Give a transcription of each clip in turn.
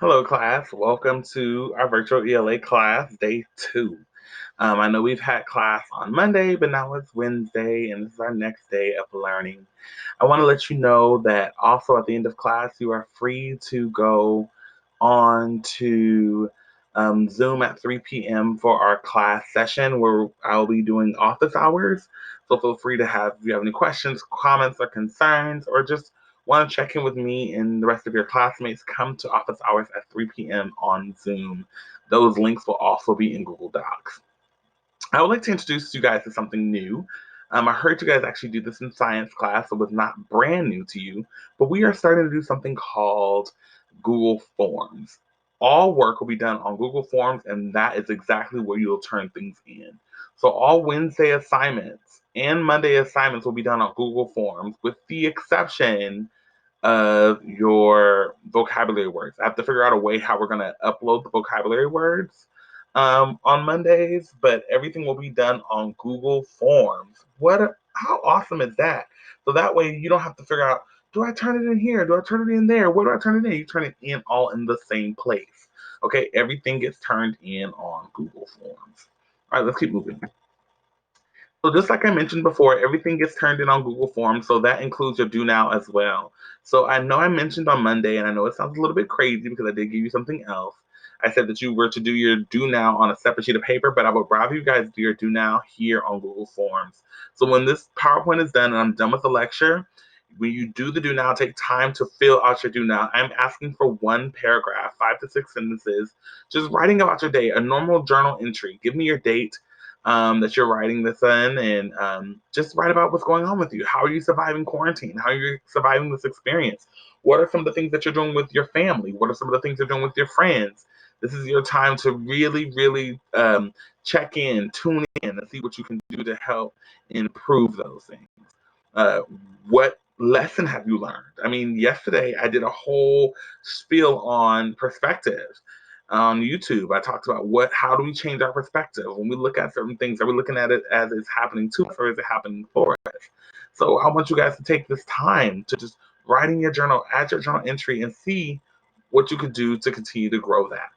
Hello, class. Welcome to our virtual ELA class, day 2. I know we've had class on Monday, but now it's Wednesday, and this is our next day of learning. I want to let you know that also at the end of class, you are free to go on to Zoom at 3 p.m. for our class session where I'll be doing office hours. So feel free to have, if you have any questions, comments, or concerns, or just want to check in with me and the rest of your classmates, come to office hours at 3 p.m. on Zoom. Those links will also be in Google Docs. I would like to introduce you guys to something new. I heard you guys actually do this in science class, so it's not brand new to you, but we are starting to do something called Google Forms. All work will be done on Google Forms, and that is exactly where you'll turn things in. So all Wednesday assignments and Monday assignments will be done on Google Forms, with the exception of your vocabulary words. I have to figure out a way how we're going to upload the vocabulary words on Mondays, but everything will be done on Google Forms. How awesome is that? So that way you don't have to figure out, do I turn it in here? Do I turn it in there? Where do I turn it in? You turn it in all in the same place. Okay, everything gets turned in on Google Forms. All right, let's keep moving. So just like I mentioned before, everything gets turned in on Google Forms, so that includes your do now as well. So I know I mentioned on Monday, and I know it sounds a little bit crazy because I did give you something else. I said that you were to do your do now on a separate sheet of paper, but I would rather you guys do your do now here on Google Forms. So when this PowerPoint is done and I'm done with the lecture, when you do the do now, take time to fill out your do now. I'm asking for one paragraph, 5 to 6 sentences, just writing about your day, a normal journal entry. Give me your date, that you're writing this in, and just write about what's going on with you. How are you surviving quarantine? How are you surviving this experience? What are some of the things that you're doing with your family? What are some of the things you're doing with your friends? This is your time to really, really check in, tune in, and see what you can do to help improve those things. Uh, what lesson have you learned? I mean, yesterday I did a whole spiel on perspectives on YouTube. I talked about how do we change our perspective when we look at certain things? Are we looking at it as it's happening to us or is it happening for us? So I want you guys to take this time to just write in your journal, add your journal entry, and see what you could do to continue to grow that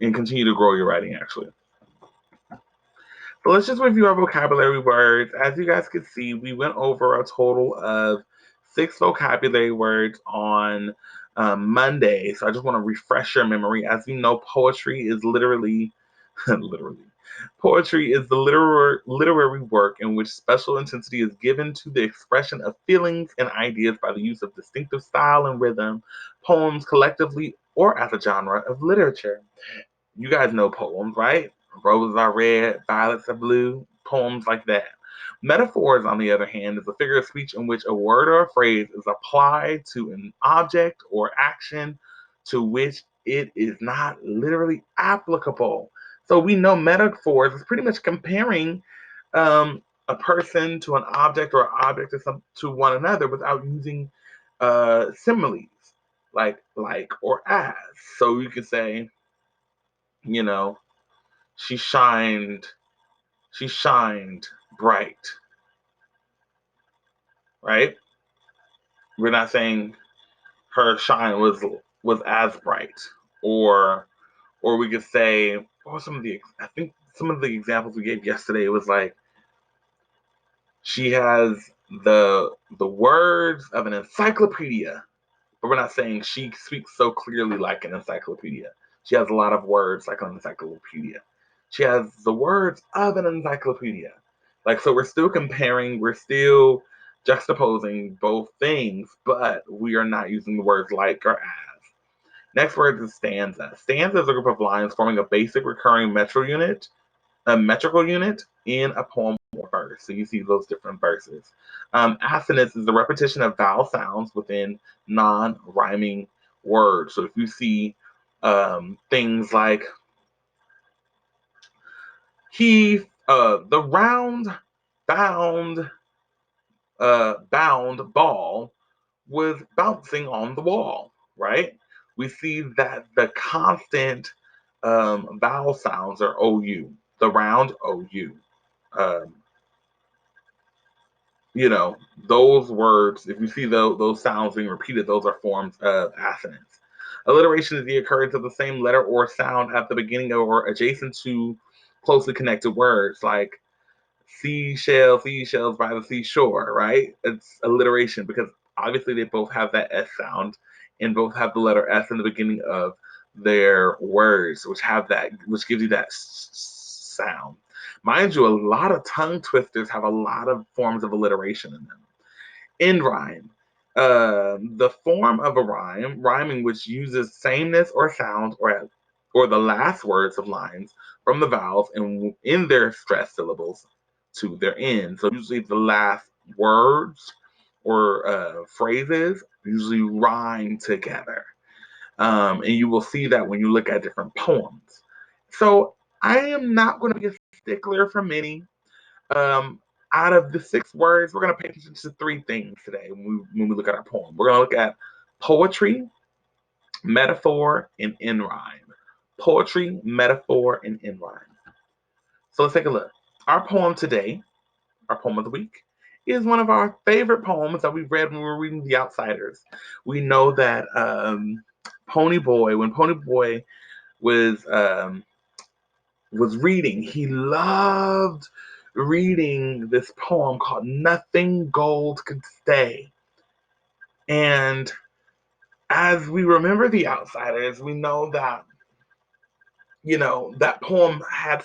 and continue to grow your writing, actually. So let's just review our vocabulary words. As you guys can see, we went over a total of 6 vocabulary words on Monday. So I just want to refresh your memory. As you know, poetry is literally, literally, poetry is the literary work in which special intensity is given to the expression of feelings and ideas by the use of distinctive style and rhythm, poems collectively or as a genre of literature. You guys know poems, right? Roses are red, violets are blue, poems like that. Metaphors, on the other hand, is a figure of speech in which a word or a phrase is applied to an object or action to which it is not literally applicable. So we know metaphors is pretty much comparing a person to an object or an object to one another without using similes like or as. So you could say, you know, she shined, she shined bright, right? We're not saying her shine was as bright, or we could say, what were some of the, I think some of the examples we gave yesterday was like, she has the words of an encyclopedia, but we're not saying she speaks so clearly like an encyclopedia. She has a lot of words like an encyclopedia. She has the words of an encyclopedia. Like, so we're still comparing, we're still juxtaposing both things, but we are not using the words like or as. Next word is stanza. Stanza is a group of lines forming a basic recurring metrical unit in a poem or verse. So you see those different verses. Assonance is the repetition of vowel sounds within non-rhyming words. So if you see things like the round bound ball was bouncing on the wall, right? We see that the constant vowel sounds are OU, the round OU. Um, you know, those words, if you see those sounds being repeated, those are forms of assonance. Alliteration is the occurrence of the same letter or sound at the beginning of or adjacent to closely connected words, like seashells by the seashore, right? It's alliteration because obviously they both have that S sound and both have the letter S in the beginning of their words, which gives you that sound. Mind you, a lot of tongue twisters have a lot of forms of alliteration in them. End rhyme. The form of a rhyming which uses sameness or sound or the last words of lines from the vowels in their stressed syllables to their end. So usually the last words or phrases usually rhyme together. And you will see that when you look at different poems. So I am not going to be a stickler for many. Um, Out of the 6 words, we're going to pay attention to 3 things today when we look at our poem. We're going to look at poetry, metaphor, and in rhyme. Poetry, metaphor, and in rhyme. So let's take a look. Our poem today, our poem of the week, is one of our favorite poems that we read when we were reading The Outsiders. We know that when Pony Boy was reading, he loved reading this poem called Nothing Gold Could Stay. And as we remember The Outsiders, we know that, that poem had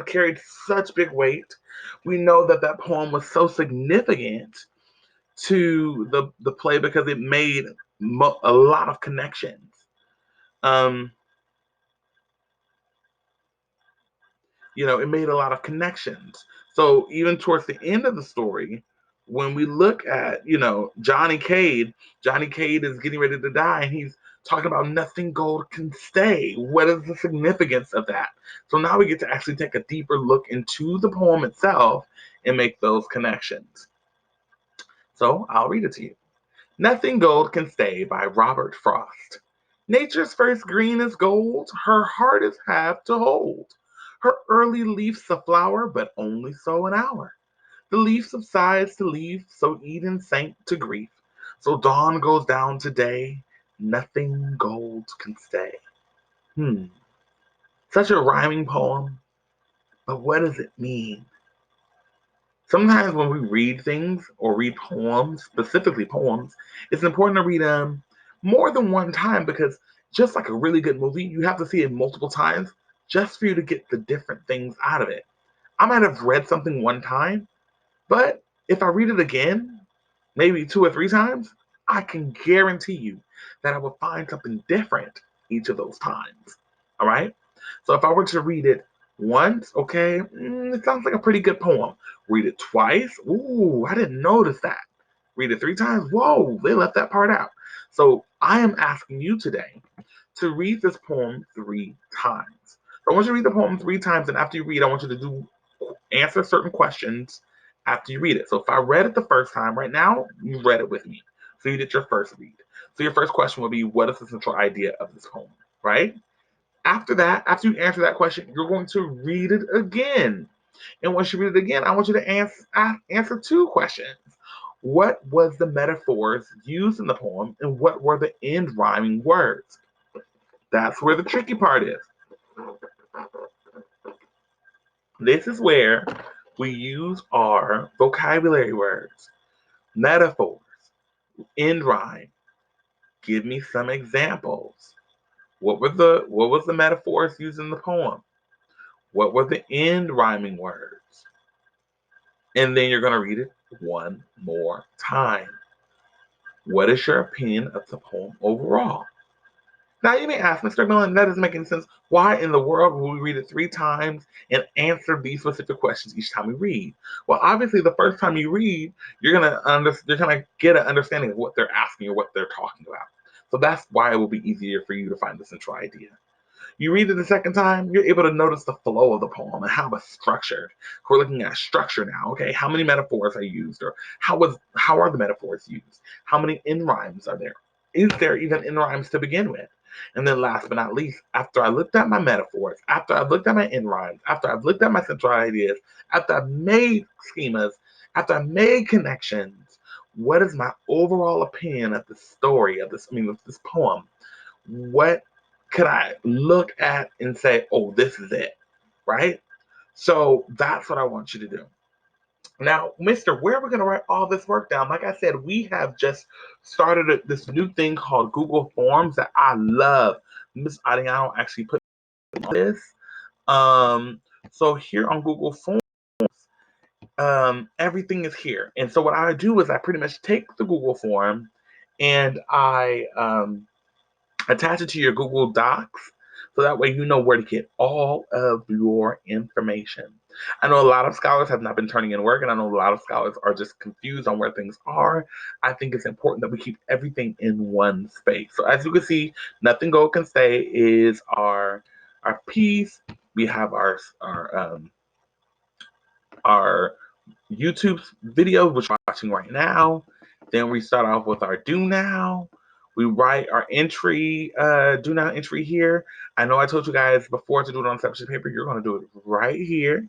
carried such big weight. We know that that poem was so significant to the play because it made a lot of connections. Um, it made a lot of connections. So even towards the end of the story, when we look at, Johnny Cade is getting ready to die and he's talking about nothing gold can stay. What is the significance of that? So now we get to actually take a deeper look into the poem itself and make those connections. So I'll read it to you. Nothing Gold Can Stay by Robert Frost. Nature's first green is gold, her heart is half to hold. Her early leaf's a flower, but only so an hour. The leaf subsides to leaf, so Eden sank to grief. So dawn goes down to day, nothing gold can stay. Hmm, such a rhyming poem, but what does it mean? Sometimes when we read things or read poems, specifically poems, it's important to read them more than one time because just like a really good movie, you have to see it multiple times just for you to get the different things out of it. I might have read something one time, but if I read it again, maybe 2 or 3 times, I can guarantee you that I will find something different each of those times. All right? So if I were to read it once, okay, it sounds like a pretty good poem. Read it twice, ooh, I didn't notice that. Read it 3 times, whoa, they left that part out. So I am asking you today to read this poem 3 times. So I want you to read the poem 3 times, and after you read, I want you to answer certain questions after you read it. So if I read it the first time, right now, you read it with me. So you did your first read. So your first question will be, what is the central idea of this poem, right? After that, after you answer that question, you're going to read it again. And once you read it again, I want you to answer 2 questions. What was the metaphors used in the poem, and what were the end rhyming words? That's where the tricky part is. This is where we use our vocabulary words, metaphors, end rhyme. Give me some examples. What was the metaphors used in the poem? What were the end rhyming words? And then you're going to read it one more time. What is your opinion of the poem overall? Now you may ask, Mr. Millen, that doesn't make any sense. Why in the world will we read it 3 times and answer these specific questions each time we read? Well, obviously, the first time you read, you're gonna get an understanding of what they're asking or what they're talking about. So that's why it will be easier for you to find the central idea. You read it the second time, you're able to notice the flow of the poem and how it's structured. We're looking at structure now. Okay, how many metaphors are used, or how are the metaphors used? How many in rhymes are there? Is there even in rhymes to begin with? And then last but not least, after I looked at my metaphors, after I've looked at my in rhymes, after I've looked at my central ideas, after I've made schemas, after I've made connections, what is my overall opinion of the story of this poem? what could I look at and say, oh, this is it, right? So that's what I want you to do. Now, Mister, where are we going to write all this work down? Like I said, we have just started this new thing called Google Forms that I love. Miss Adiano actually put this. Um, so here on Google Forms, everything is here. And so what I do is I pretty much take the Google form and I attach it to your Google Docs so that way you know where to get all of your information. I know a lot of scholars have not been turning in work, and I know a lot of scholars are just confused on where things are. I think it's important that we keep everything in one space. So as you can see, Nothing Gold Can Stay is our piece. We have our YouTube video, which we're watching right now. Then we start off with our do now. We write our entry, do now entry here. I know I told you guys before to do it on a separate sheet of paper. You're going to do it right here.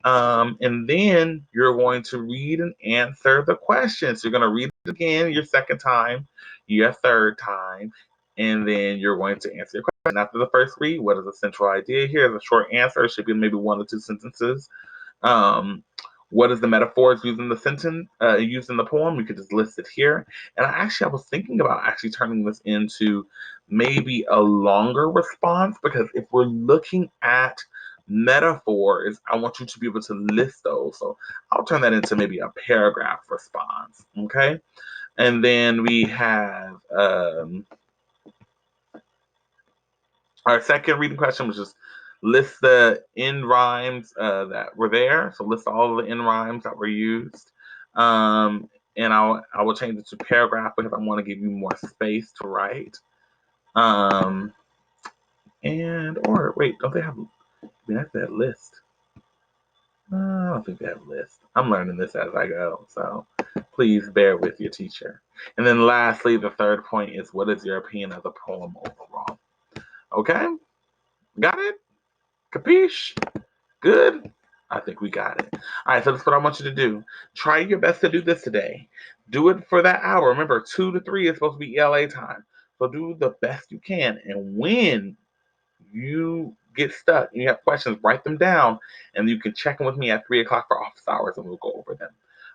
And then you're going to read and answer the questions. So you're going to read it again your second time, your third time, and then you're going to answer your question. After the first read, what is the central idea here? The short answer should be maybe 1 or 2 sentences. Um, what is the metaphors used in the sentence, used in the poem? We could just list it here. And I was thinking about actually turning this into maybe a longer response, because if we're looking at metaphors, I want you to be able to list those. So I'll turn that into maybe a paragraph response. Okay. And then we have our second reading question, was just list the end rhymes that were there. So list all the end rhymes that were used. And I will change it to paragraph because I want to give you more space to write. Or wait, don't they have? That's that list. I don't think they have a list. I'm learning this as I go, so please bear with your teacher. And then lastly, the third point is, what is your opinion of the poem overall? Okay, got it? Capiche? Good? I think we got it. All right, so that's what I want you to do. Try your best to do this today. Do it for that hour. Remember, 2 to 3 is supposed to be ELA time. So do the best you can. And when you get stuck and you have questions, write them down, and you can check in with me at 3 o'clock for office hours and we'll go over them.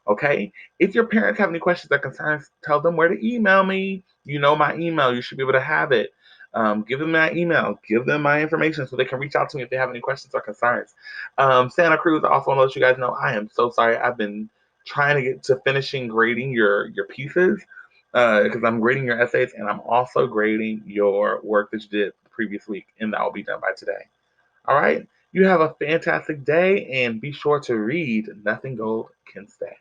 Okay? If your parents have any questions or concerns, tell them where to email me. You know my email. You should be able to have it. Give them my email. Give them my information so they can reach out to me if they have any questions or concerns. Santa Cruz, I also want to let you guys know I am so sorry. I've been trying to get to finishing grading your pieces because I'm grading your essays and I'm also grading your work that you did the previous week, and that will be done by today. All right? You have a fantastic day, and be sure to read Nothing Gold Can Stay.